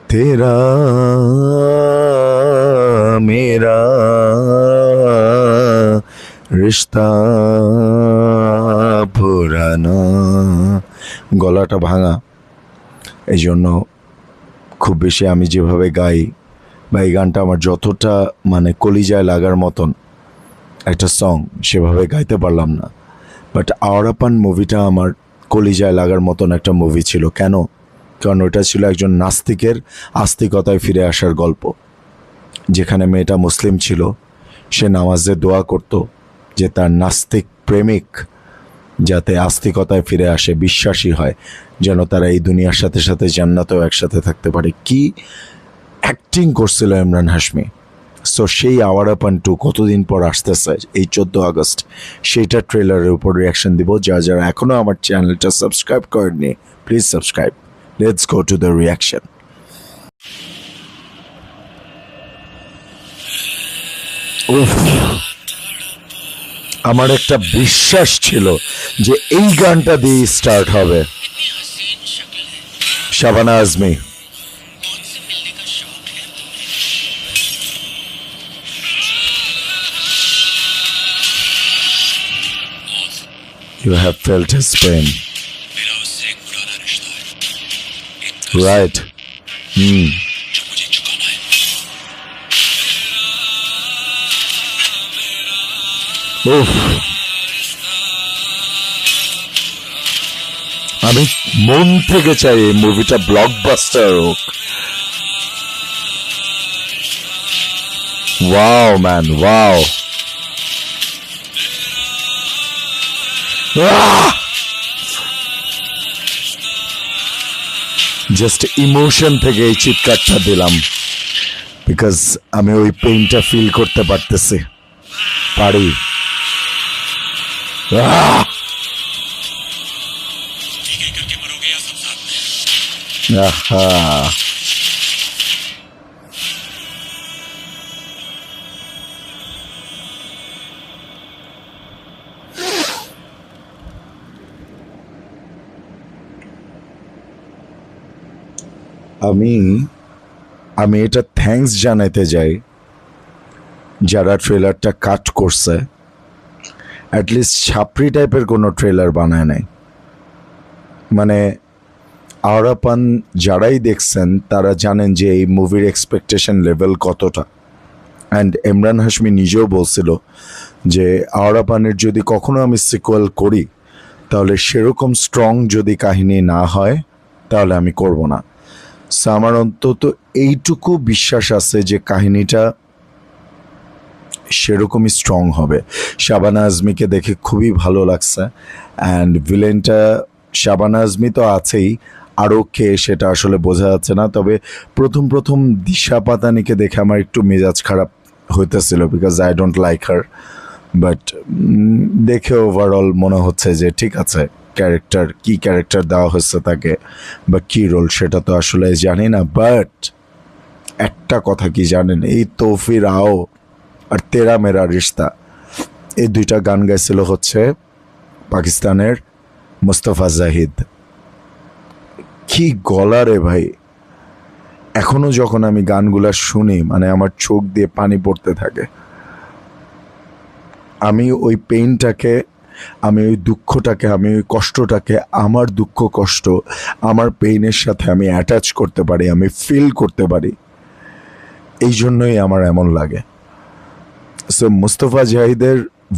तेरा मेरा रिश्ता पुराना। গলাটা ভাঙা, এই জন্য খুব বেশি আমি যেভাবে গাই বা এই গানটা আমার যতটা মানে কলিজায় লাগার মতন একটা সং সেভাবে গাইতে পারলাম না। বাট আওয়ারাপান মুভিটা আমার কলিজায় লাগার মতন একটা মুভি ছিল। কেন? কারণ ওটা ছিল একজন নাস্তিকের আস্তিকতায় ফিরে আসার গল্প, যেখানে মেয়েটা মুসলিম ছিল, সে নামাজে দোয়া করত যে তার নাস্তিক প্রেমিক যাতে আস্তিকতায় ফিরে আসে, বিশ্বাসী হয়, যেন তারা এই দুনিয়ার সাথে সাথে জান্নাতেও একসাথে থাকতে পারে। কি অ্যাক্টিং করছিল ইমরান হাশমি। সো সেই আওয়ারাপান 2 কতদিন পর আসতেছে, এই 14 আগস্ট, সেইটা ট্রেলারের উপর রিয়াকশন দিব। যারা এখনও আমার চ্যানেলটা সাবস্ক্রাইব করেননি, please subscribe. Let's go to the reaction. আমার একটা বিশ্বাস ছিল যে এই গানটা দিয়ে স্টার্ট হবে। Shabana Azmi, you have felt his pain, right? আমি মন থেকে চাই এই মুভিটা ব্লকবাস্টার হোক। Wow man, wow. Just emotion থেকে এই চিৎকারটা দিলাম, বিকজ আমি ওই পেইনটা ফিল করতে পারতেছি, পারি। আমি এটা থ্যাঙ্কস জানাইতে যাই যারা ট্রেলারটা কাট করছে। অ্যাটলিস্ট ছাপড়ি টাইপের কোনো ট্রেলার বানায় নাই। মানে আওয়ারাপান যারাই দেখছেন তারা জানেন যে এই মুভির এক্সপেকটেশন লেভেল কতটা। অ্যান্ড ইমরান হাশমি নিজেও বলছিল যে আওয়ারাপানের যদি কখনো আমি সিকুয়েল করি তাহলে সেরকম স্ট্রং যদি কাহিনী না হয় তাহলে আমি করব না। সো আমার অন্তত এইটুকু বিশ্বাস আছে যে কাহিনীটা সেরকমই স্ট্রং হবে। শাবানা আজমিকে দেখে খুবই ভালো লাগছে। অ্যান্ড ভিলেনটা শাবানা আজমি তো আছেই, আরও কে সেটা আসলে বোঝা যাচ্ছে না। তবে প্রথম দিশা পাতানিকে দেখে আমার একটু মেজাজ খারাপ হইতেছিল, because I don't like her. But দেখে ওভারঅল মনে হচ্ছে যে ঠিক আছে, কি ক্যারেক্টার দেওয়া হচ্ছে তাকে বা কী রোল সেটা তো আসলে জানি না। বাট একটা কথা কি জানেন, এই তৌফির আও আর তেরা মেরা রিশতা, এই দুইটা গান গাইছিল হচ্ছে পাকিস্তানের মুস্তফা জাহিদ। কি গলা রে ভাই! এখনো যখন আমি গানগুলা শুনি মানে আমার চোখ দিয়ে পানি পড়তে থাকে। আমি ওই পেইনটাকে, আমি ওই দুঃখটাকে, আমি ওই কষ্টটাকে, আমার দুঃখ কষ্ট, আমার পেইনের সাথে আমি অ্যাটাচ করতে পারি, আমি ফিল করতে পারি। এই জন্যই আমার এমন লাগে। সো মুস্তফা জাহিদের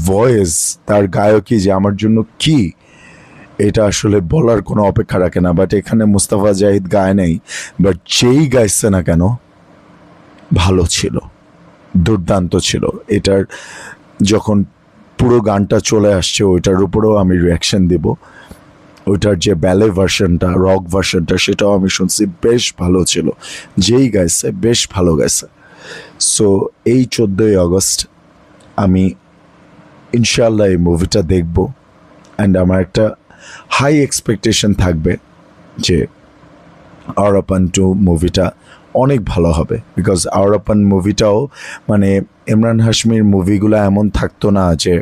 ভয়েস, তার গায়কী যে আমার জন্য কি, এটা আসলে বলার কোনো অপেক্ষা রাখে না। বাট এখানে মুস্তফা জাহিদ গায় নাই, বাট যেই গাইছে না কেন ভালো ছিল, দুর্দান্ত ছিল। এটার যখন পুরো গানটা চলে আসছে ওইটার উপরেও আমি রিয়াকশন দেব। ওইটার যে ব্যালে ভার্সনটা, রক ভার্সনটা, সেটাও আমি শুনছি, বেশ ভালো ছিল। যেই গাইছে বেশ ভালো গাইছে। সো এই 14 আগস্ট আমি ইনশাল্লাহ এই মুভিটা দেখব। অ্যান্ড আমার একটা হাই এক্সপেকটেশন থাকবে যে আওয়ারাপান 2 মুভিটা অনেক ভালো হবে। বিকজ আওয়ারাপান মুভিটাও মানে ইমরান হাশমির মুভিগুলো এমন থাকতো না যে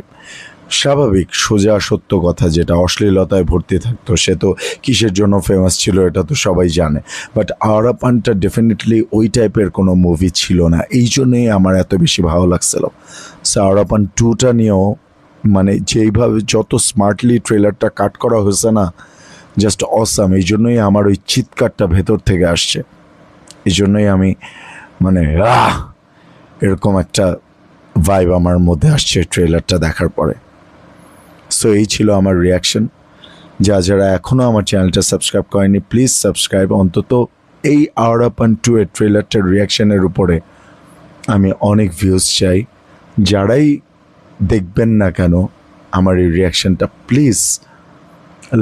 স্বাভাবিক সোজা সত্য কথা, যেটা অশ্লীলতায় ভর্তি থাকতো, সে তো কিসের জন্য ফেমাস ছিল এটা তো সবাই জানে। বাট আওরাপানটা ডেফিনেটলি ওই টাইপের কোনো মুভি ছিল না, এই জন্যই আমার এত বেশি ভালো লাগছিল। সো আওরাপান 2টা নিয়েও মানে যেইভাবে যত স্মার্টলি ট্রেলারটা কাট করা হয়েছে না, জাস্ট অসাম। এই জন্যই আমার ওই চিৎকারটা ভেতর থেকে আসছে, এই জন্যই আমি মানে এরকম একটা ভাইব আমার মধ্যে আসছে ট্রেলারটা দেখার পরে। সো এই ছিল আমার রিয়াকশন। যারা এখনও আমার চ্যানেলটা সাবস্ক্রাইব করেনি প্লিজ সাবস্ক্রাইব। অন্তত এই আওরাপান 2 এর ট্রেলারটার রিয়াকশানের উপরে আমি অনেক ভিউজ চাই। যারাই দেখবেন না কেন আমার এই রিয়াকশানটা, প্লিজ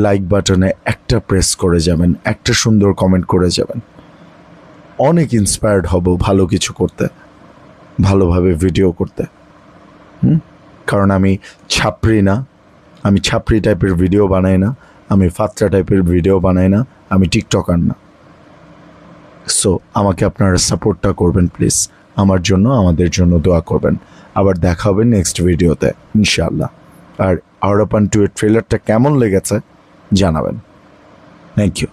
লাইক বাটনে একটা প্রেস করে যাবেন, একটা সুন্দর কমেন্ট করে যাবেন। অনেক ইন্সপায়ার্ড হব ভালো কিছু করতে, ভালোভাবে ভিডিও করতে। কারণ আমি ছাপড়ি না, আমি ছাপড়ি টাইপের ভিডিও বানাই না, আমি ফাত্রা টাইপের ভিডিও বানাই না, আমি টিকটকার না। সো আমাকে আপনারা সাপোর্টটা করবেন প্লিজ, আমার জন্য, আমাদের জন্য দোয়া করবেন। আবার দেখা হবে নেক্সট ভিডিওতে ইনশাআল্লাহ। আর আওরাপান 2 এর ট্রেলারটা কেমন লেগেছে জানাবেন। Thank you.